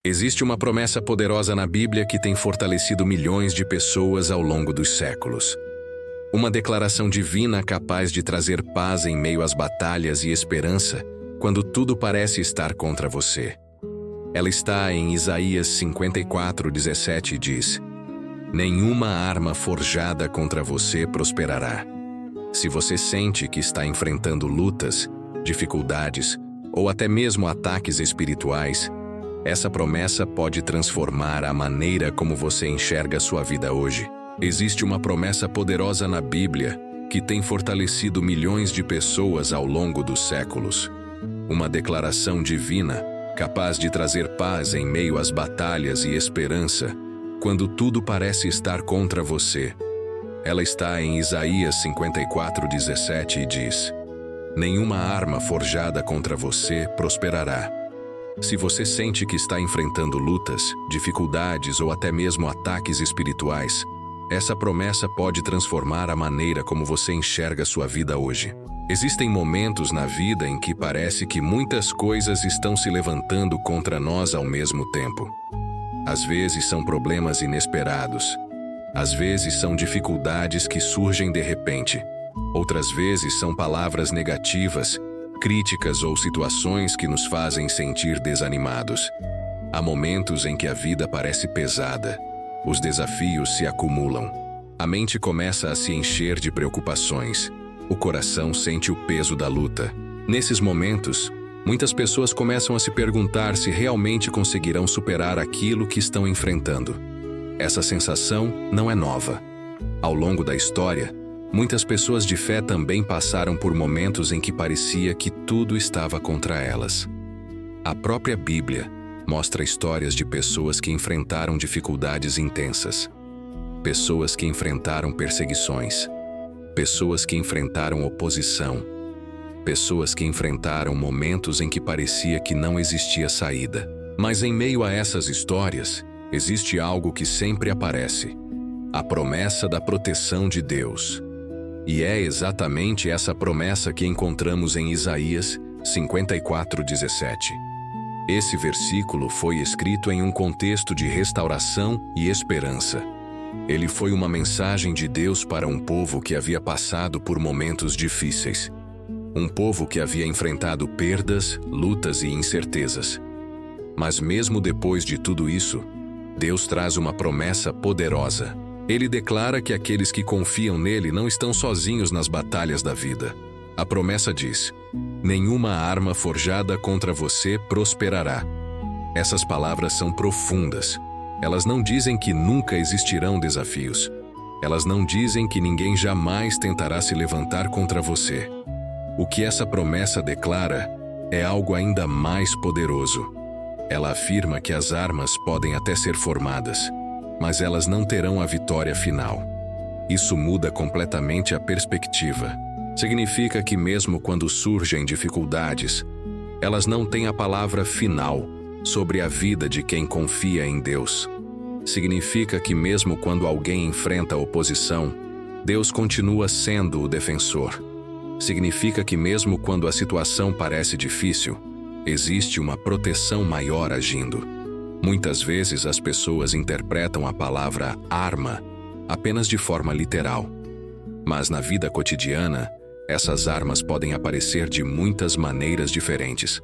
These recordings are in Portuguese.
Existe uma promessa poderosa na Bíblia que tem fortalecido milhões de pessoas ao longo dos séculos. Uma declaração divina capaz de trazer paz em meio às batalhas e esperança quando tudo parece estar contra você. Ela está em Isaías 54:17 e diz: "Nenhuma arma forjada contra você prosperará." Se você sente que está enfrentando lutas, dificuldades ou até mesmo ataques espirituais, essa promessa pode transformar a maneira como você enxerga sua vida hoje. Existe uma promessa poderosa na Bíblia que tem fortalecido milhões de pessoas ao longo dos séculos. Uma declaração divina capaz de trazer paz em meio às batalhas e esperança quando tudo parece estar contra você. Ela está em Isaías 54:17 e diz: "Nenhuma arma forjada contra você prosperará." Se você sente que está enfrentando lutas, dificuldades ou até mesmo ataques espirituais, essa promessa pode transformar a maneira como você enxerga sua vida hoje. Existem momentos na vida em que parece que muitas coisas estão se levantando contra nós ao mesmo tempo. Às vezes são problemas inesperados. Às vezes são dificuldades que surgem de repente. Outras vezes são palavras negativas, críticas ou situações que nos fazem sentir desanimados. Há momentos em que a vida parece pesada. Os desafios se acumulam. A mente começa a se encher de preocupações. O coração sente o peso da luta. Nesses momentos, muitas pessoas começam a se perguntar se realmente conseguirão superar aquilo que estão enfrentando. Essa sensação não é nova. Ao longo da história, muitas pessoas de fé também passaram por momentos em que parecia que tudo estava contra elas. A própria Bíblia mostra histórias de pessoas que enfrentaram dificuldades intensas, pessoas que enfrentaram perseguições, pessoas que enfrentaram oposição, pessoas que enfrentaram momentos em que parecia que não existia saída. Mas em meio a essas histórias, existe algo que sempre aparece: a promessa da proteção de Deus. E é exatamente essa promessa que encontramos em Isaías 54:17. Esse versículo foi escrito em um contexto de restauração e esperança. Ele foi uma mensagem de Deus para um povo que havia passado por momentos difíceis. Um povo que havia enfrentado perdas, lutas e incertezas. Mas mesmo depois de tudo isso, Deus traz uma promessa poderosa. Ele declara que aqueles que confiam nele não estão sozinhos nas batalhas da vida. A promessa diz: "Nenhuma arma forjada contra você prosperará." Essas palavras são profundas. Elas não dizem que nunca existirão desafios. Elas não dizem que ninguém jamais tentará se levantar contra você. O que essa promessa declara é algo ainda mais poderoso. Ela afirma que as armas podem até ser formadas, mas elas não terão a vitória final. Isso muda completamente a perspectiva. Significa que mesmo quando surgem dificuldades, elas não têm a palavra final sobre a vida de quem confia em Deus. Significa que mesmo quando alguém enfrenta oposição, Deus continua sendo o defensor. Significa que mesmo quando a situação parece difícil, existe uma proteção maior agindo. Muitas vezes as pessoas interpretam a palavra arma apenas de forma literal. Mas na vida cotidiana, essas armas podem aparecer de muitas maneiras diferentes.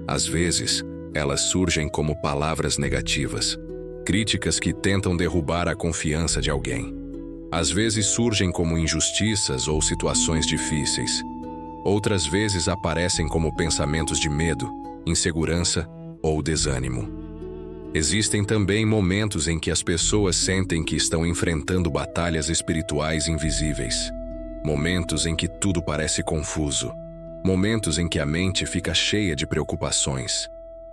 Às vezes, elas surgem como palavras negativas, críticas que tentam derrubar a confiança de alguém. Às vezes surgem como injustiças ou situações difíceis. Outras vezes aparecem como pensamentos de medo, insegurança ou desânimo. Existem também momentos em que as pessoas sentem que estão enfrentando batalhas espirituais invisíveis. Momentos em que tudo parece confuso. Momentos em que a mente fica cheia de preocupações.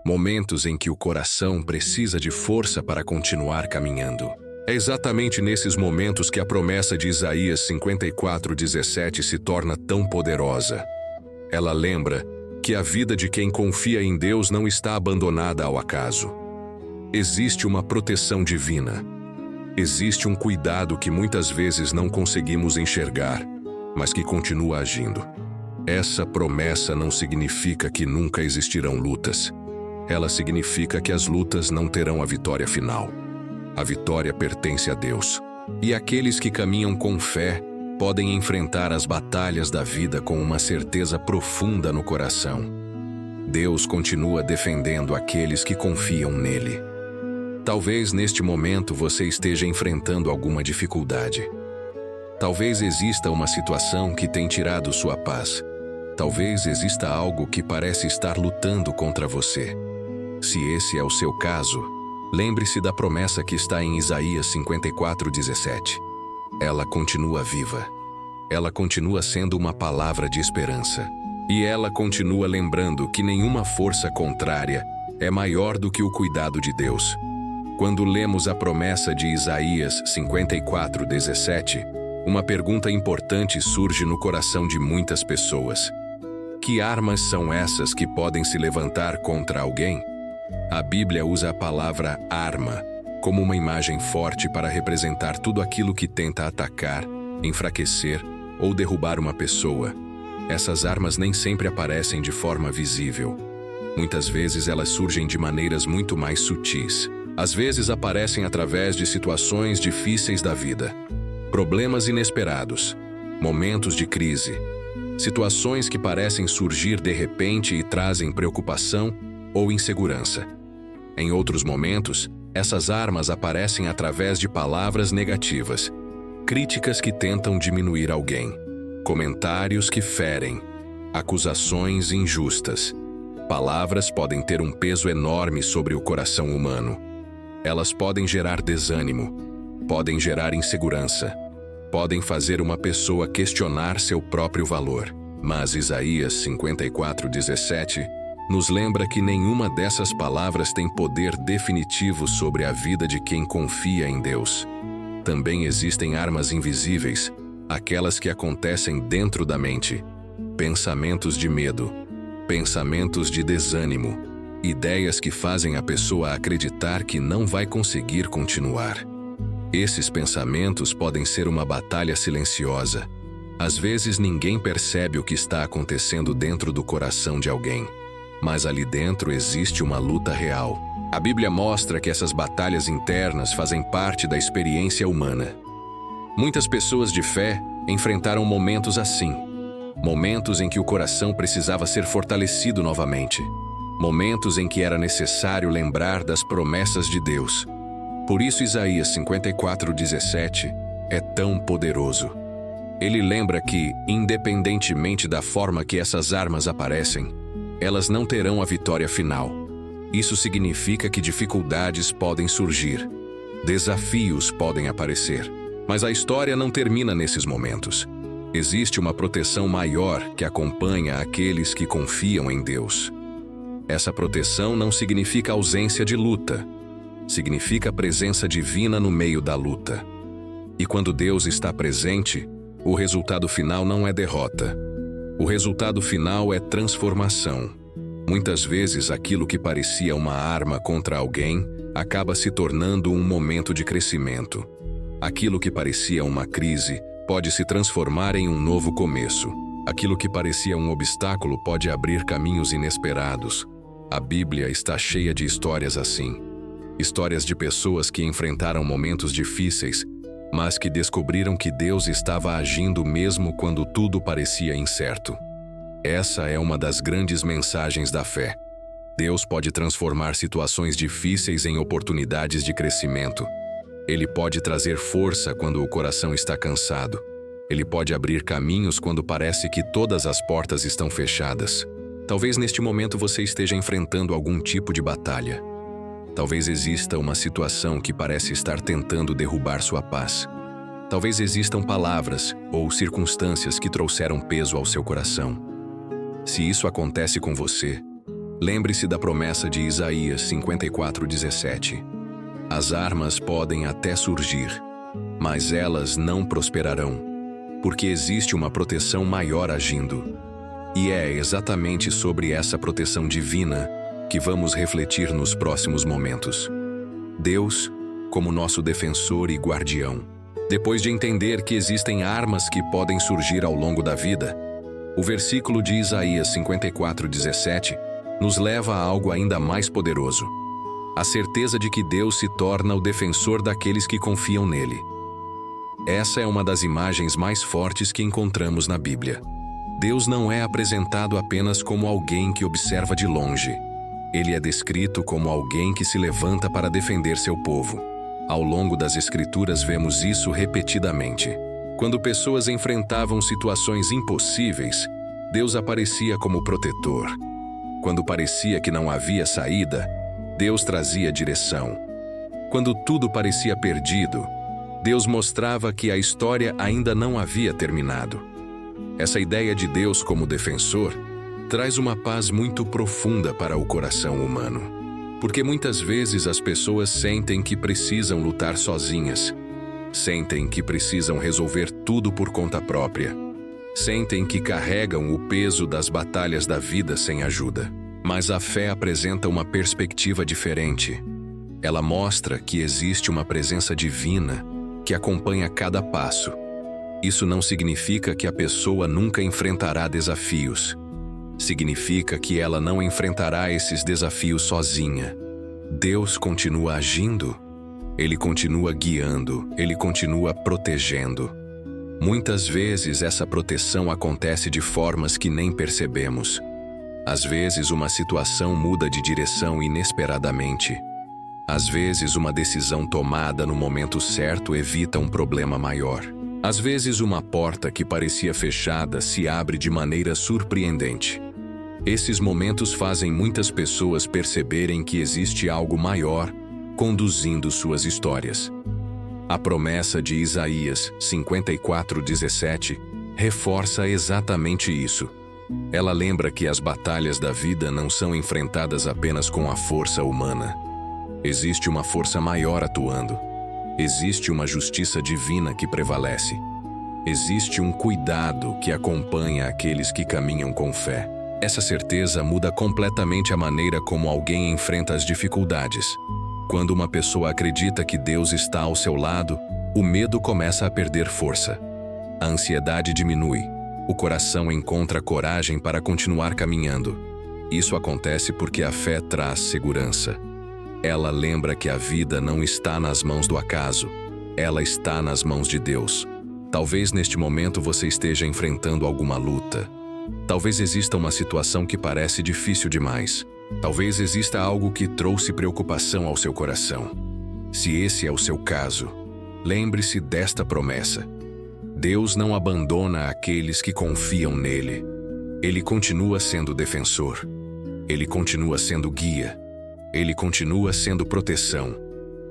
Momentos em que o coração precisa de força para continuar caminhando. É exatamente nesses momentos que a promessa de Isaías 54:17 se torna tão poderosa. Ela lembra que a vida de quem confia em Deus não está abandonada ao acaso. Existe uma proteção divina. Existe um cuidado que muitas vezes não conseguimos enxergar, mas que continua agindo. Essa promessa não significa que nunca existirão lutas. ela significa que as lutas não terão a vitória final. A vitória pertence a Deus. E aqueles que caminham com fé podem enfrentar as batalhas da vida com uma certeza profunda no coração. Deus continua defendendo aqueles que confiam nele. Talvez neste momento você esteja enfrentando alguma dificuldade. Talvez exista uma situação que tem tirado sua paz. Talvez exista algo que parece estar lutando contra você. Se esse é o seu caso, lembre-se da promessa que está em Isaías 54:17. Ela continua viva. Ela continua sendo uma palavra de esperança. E ela continua lembrando que nenhuma força contrária é maior do que o cuidado de Deus. Quando lemos a promessa de Isaías 54:17, uma pergunta importante surge no coração de muitas pessoas. Que armas são essas que podem se levantar contra alguém? A Bíblia usa a palavra arma como uma imagem forte para representar tudo aquilo que tenta atacar, enfraquecer ou derrubar uma pessoa. Essas armas nem sempre aparecem de forma visível. Muitas vezes elas surgem de maneiras muito mais sutis. Às vezes aparecem através de situações difíceis da vida, problemas inesperados, momentos de crise, situações que parecem surgir de repente e trazem preocupação ou insegurança. Em outros momentos, essas armas aparecem através de palavras negativas, críticas que tentam diminuir alguém, comentários que ferem, acusações injustas. Palavras podem ter um peso enorme sobre o coração humano. Elas podem gerar desânimo, podem gerar insegurança, podem fazer uma pessoa questionar seu próprio valor. Mas Isaías 54:17 nos lembra que nenhuma dessas palavras tem poder definitivo sobre a vida de quem confia em Deus. Também existem armas invisíveis, aquelas que acontecem dentro da mente. Pensamentos de medo, pensamentos de desânimo, ideias que fazem a pessoa acreditar que não vai conseguir continuar. Esses pensamentos podem ser uma batalha silenciosa. Às vezes ninguém percebe o que está acontecendo dentro do coração de alguém, mas ali dentro existe uma luta real. A Bíblia mostra que essas batalhas internas fazem parte da experiência humana. Muitas pessoas de fé enfrentaram momentos assim. Momentos em que o coração precisava ser fortalecido novamente. Momentos em que era necessário lembrar das promessas de Deus. Por isso Isaías 54:17 é tão poderoso. Ele lembra que, independentemente da forma que essas armas aparecem, elas não terão a vitória final. Isso significa que dificuldades podem surgir, desafios podem aparecer, mas a história não termina nesses momentos. Existe uma proteção maior que acompanha aqueles que confiam em Deus. Essa proteção não significa ausência de luta, significa presença divina no meio da luta. E quando Deus está presente, o resultado final não é derrota. O resultado final é transformação. Muitas vezes aquilo que parecia uma arma contra alguém acaba se tornando um momento de crescimento. Aquilo que parecia uma crise pode se transformar em um novo começo. Aquilo que parecia um obstáculo pode abrir caminhos inesperados. A Bíblia está cheia de histórias assim. Histórias de pessoas que enfrentaram momentos difíceis, mas que descobriram que Deus estava agindo mesmo quando tudo parecia incerto. Essa é uma das grandes mensagens da fé. Deus pode transformar situações difíceis em oportunidades de crescimento. Ele pode trazer força quando o coração está cansado. Ele pode abrir caminhos quando parece que todas as portas estão fechadas. Talvez neste momento você esteja enfrentando algum tipo de batalha. Talvez exista uma situação que parece estar tentando derrubar sua paz. Talvez existam palavras ou circunstâncias que trouxeram peso ao seu coração. Se isso acontece com você, lembre-se da promessa de Isaías 54:17. As armas podem até surgir, mas elas não prosperarão, porque existe uma proteção maior agindo. E é exatamente sobre essa proteção divina que vamos refletir nos próximos momentos. Deus, como nosso defensor e guardião. Depois de entender que existem armas que podem surgir ao longo da vida, o versículo de Isaías 54:17 nos leva a algo ainda mais poderoso: a certeza de que Deus se torna o defensor daqueles que confiam nele. Essa é uma das imagens mais fortes que encontramos na Bíblia. Deus não é apresentado apenas como alguém que observa de longe. Ele é descrito como alguém que se levanta para defender seu povo. Ao longo das Escrituras vemos isso repetidamente. Quando pessoas enfrentavam situações impossíveis, Deus aparecia como protetor. Quando parecia que não havia saída, Deus trazia direção. Quando tudo parecia perdido, Deus mostrava que a história ainda não havia terminado. Essa ideia de Deus como defensor traz uma paz muito profunda para o coração humano. Porque muitas vezes as pessoas sentem que precisam lutar sozinhas, sentem que precisam resolver tudo por conta própria, sentem que carregam o peso das batalhas da vida sem ajuda. Mas a fé apresenta uma perspectiva diferente. Ela mostra que existe uma presença divina que acompanha cada passo. Isso não significa que a pessoa nunca enfrentará desafios. Significa que ela não enfrentará esses desafios sozinha. Deus continua agindo. Ele continua guiando. Ele continua protegendo. Muitas vezes essa proteção acontece de formas que nem percebemos. Às vezes uma situação muda de direção inesperadamente. Às vezes uma decisão tomada no momento certo evita um problema maior. Às vezes uma porta que parecia fechada se abre de maneira surpreendente. Esses momentos fazem muitas pessoas perceberem que existe algo maior conduzindo suas histórias. A promessa de Isaías 54:17 reforça exatamente isso. Ela lembra que as batalhas da vida não são enfrentadas apenas com a força humana. Existe uma força maior atuando. Existe uma justiça divina que prevalece. Existe um cuidado que acompanha aqueles que caminham com fé. Essa certeza muda completamente a maneira como alguém enfrenta as dificuldades. Quando uma pessoa acredita que Deus está ao seu lado, o medo começa a perder força. A ansiedade diminui. O coração encontra coragem para continuar caminhando. Isso acontece porque a fé traz segurança. Ela lembra que a vida não está nas mãos do acaso. Ela está nas mãos de Deus. Talvez neste momento você esteja enfrentando alguma luta. Talvez exista uma situação que parece difícil demais. Talvez exista algo que trouxe preocupação ao seu coração. Se esse é o seu caso, lembre-se desta promessa. Deus não abandona aqueles que confiam nele. Ele continua sendo defensor. Ele continua sendo guia. Ele continua sendo proteção.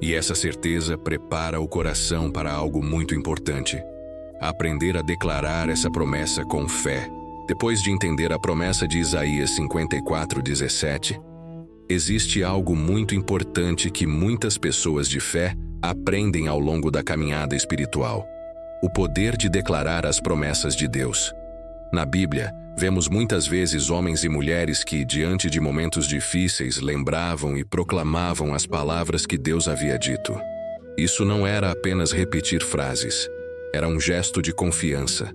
E essa certeza prepara o coração para algo muito importante: aprender a declarar essa promessa com fé. Depois de entender a promessa de Isaías 54:17, existe algo muito importante que muitas pessoas de fé aprendem ao longo da caminhada espiritual: o poder de declarar as promessas de Deus. Na Bíblia, vemos muitas vezes homens e mulheres que, diante de momentos difíceis, lembravam e proclamavam as palavras que Deus havia dito. Isso não era apenas repetir frases, era um gesto de confiança.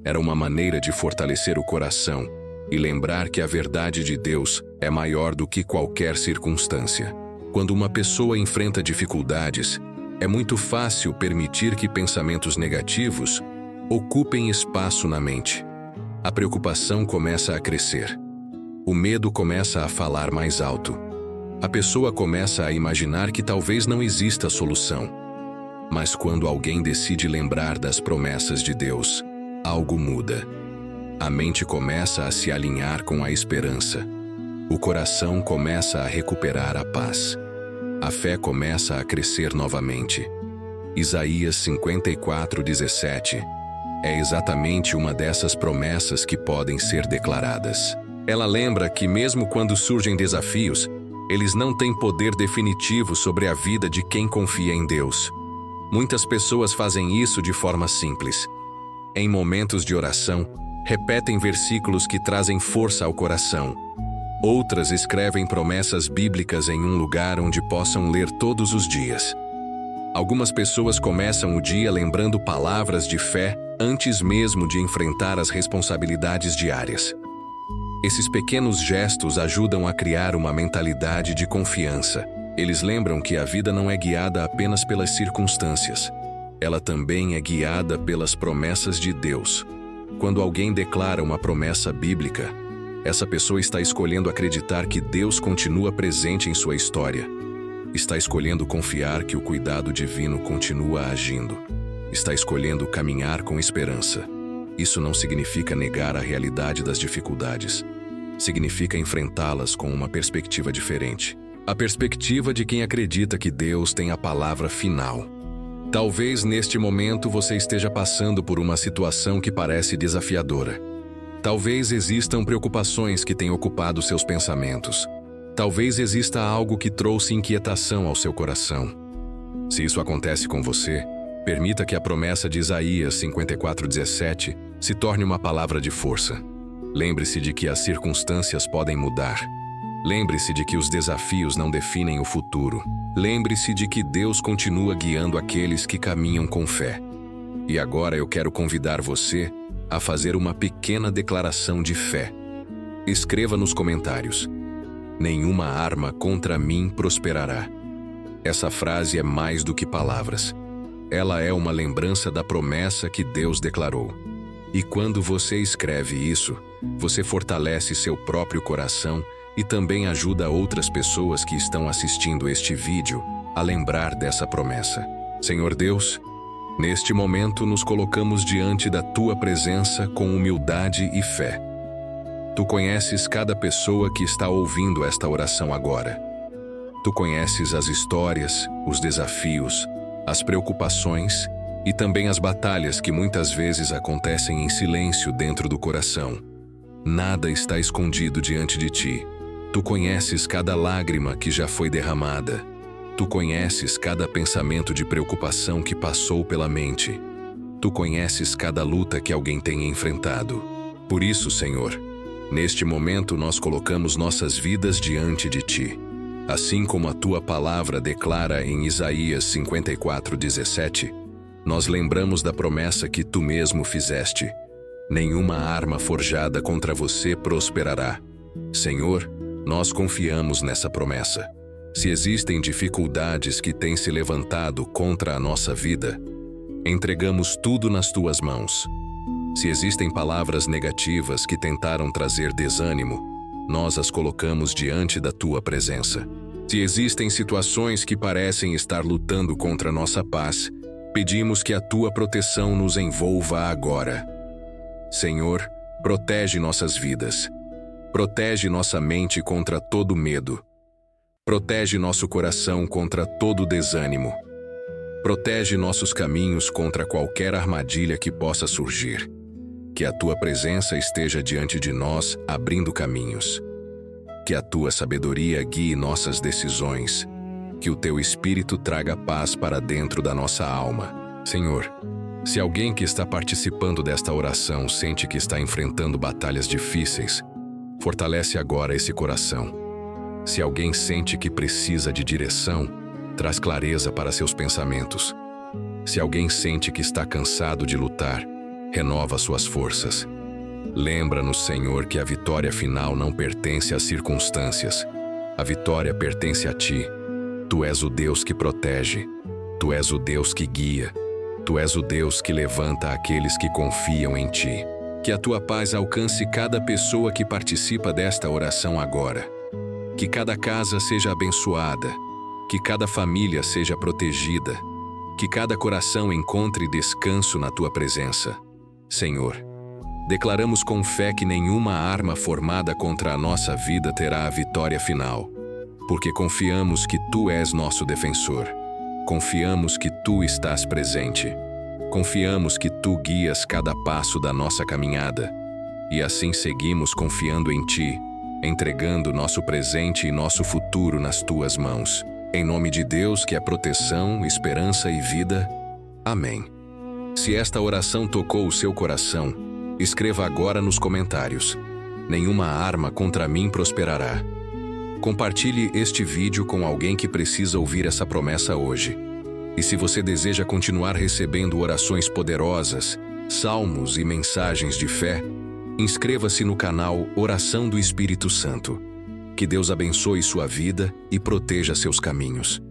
Era uma maneira de fortalecer o coração e lembrar que a verdade de Deus é maior do que qualquer circunstância. Quando uma pessoa enfrenta dificuldades, é muito fácil permitir que pensamentos negativos ocupem espaço na mente. A preocupação começa a crescer. O medo começa a falar mais alto. A pessoa começa a imaginar que talvez não exista solução. Mas quando alguém decide lembrar das promessas de Deus, algo muda. A mente começa a se alinhar com a esperança. O coração começa a recuperar a paz. A fé começa a crescer novamente. Isaías 54:17 é exatamente uma dessas promessas que podem ser declaradas. Ela lembra que mesmo quando surgem desafios, eles não têm poder definitivo sobre a vida de quem confia em Deus. Muitas pessoas fazem isso de forma simples. Em momentos de oração, repetem versículos que trazem força ao coração. Outras escrevem promessas bíblicas em um lugar onde possam ler todos os dias. Algumas pessoas começam o dia lembrando palavras de fé antes mesmo de enfrentar as responsabilidades diárias. Esses pequenos gestos ajudam a criar uma mentalidade de confiança. Eles lembram que a vida não é guiada apenas pelas circunstâncias. Ela também é guiada pelas promessas de Deus. Quando alguém declara uma promessa bíblica, essa pessoa está escolhendo acreditar que Deus continua presente em sua história. Está escolhendo confiar que o cuidado divino continua agindo. Está escolhendo caminhar com esperança. Isso não significa negar a realidade das dificuldades. Significa enfrentá-las com uma perspectiva diferente. A perspectiva de quem acredita que Deus tem a palavra final. Talvez neste momento você esteja passando por uma situação que parece desafiadora. Talvez existam preocupações que têm ocupado seus pensamentos. Talvez exista algo que trouxe inquietação ao seu coração. Se isso acontece com você, permita que a promessa de Isaías 54:17 se torne uma palavra de força. Lembre-se de que as circunstâncias podem mudar. Lembre-se de que os desafios não definem o futuro. Lembre-se de que Deus continua guiando aqueles que caminham com fé. E agora eu quero convidar você a fazer uma pequena declaração de fé. Escreva nos comentários: nenhuma arma contra mim prosperará. Essa frase é mais do que palavras. Ela é uma lembrança da promessa que Deus declarou. E quando você escreve isso, você fortalece seu próprio coração e também ajuda outras pessoas que estão assistindo este vídeo a lembrar dessa promessa. Senhor Deus, neste momento nos colocamos diante da Tua presença com humildade e fé. Tu conheces cada pessoa que está ouvindo esta oração agora. Tu conheces as histórias, os desafios, as preocupações e também as batalhas que muitas vezes acontecem em silêncio dentro do coração. Nada está escondido diante de Ti. Tu conheces cada lágrima que já foi derramada. Tu conheces cada pensamento de preocupação que passou pela mente. Tu conheces cada luta que alguém tem enfrentado. Por isso, Senhor, neste momento nós colocamos nossas vidas diante de Ti. Assim como a Tua palavra declara em Isaías 54:17, nós lembramos da promessa que Tu mesmo fizeste. Nenhuma arma forjada contra você prosperará. Senhor, nós confiamos nessa promessa. Se existem dificuldades que têm se levantado contra a nossa vida, entregamos tudo nas Tuas mãos. Se existem palavras negativas que tentaram trazer desânimo, nós as colocamos diante da Tua presença. Se existem situações que parecem estar lutando contra nossa paz, pedimos que a Tua proteção nos envolva agora. Senhor, protege nossas vidas. Protege nossa mente contra todo medo. Protege nosso coração contra todo desânimo. Protege nossos caminhos contra qualquer armadilha que possa surgir. Que a Tua presença esteja diante de nós, abrindo caminhos. Que a Tua sabedoria guie nossas decisões. Que o Teu Espírito traga paz para dentro da nossa alma. Senhor, se alguém que está participando desta oração sente que está enfrentando batalhas difíceis, fortalece agora esse coração. Se alguém sente que precisa de direção, traz clareza para seus pensamentos. Se alguém sente que está cansado de lutar, renova suas forças. Lembra-nos, Senhor, que a vitória final não pertence às circunstâncias. A vitória pertence a Ti. Tu és o Deus que protege. Tu és o Deus que guia. Tu és o Deus que levanta aqueles que confiam em Ti. Que a Tua paz alcance cada pessoa que participa desta oração agora. Que cada casa seja abençoada. Que cada família seja protegida. Que cada coração encontre descanso na Tua presença. Senhor, declaramos com fé que nenhuma arma formada contra a nossa vida terá a vitória final, porque confiamos que Tu és nosso defensor. Confiamos que Tu estás presente. Confiamos que Tu guias cada passo da nossa caminhada. E assim seguimos confiando em Ti, entregando nosso presente e nosso futuro nas Tuas mãos. Em nome de Deus, que é proteção, esperança e vida. Amém. Se esta oração tocou o seu coração, escreva agora nos comentários: nenhuma arma contra mim prosperará. Compartilhe este vídeo com alguém que precisa ouvir essa promessa hoje. E se você deseja continuar recebendo orações poderosas, salmos e mensagens de fé, Inscreva-se no canal Oração do Espírito Santo. Que Deus abençoe sua vida e proteja seus caminhos.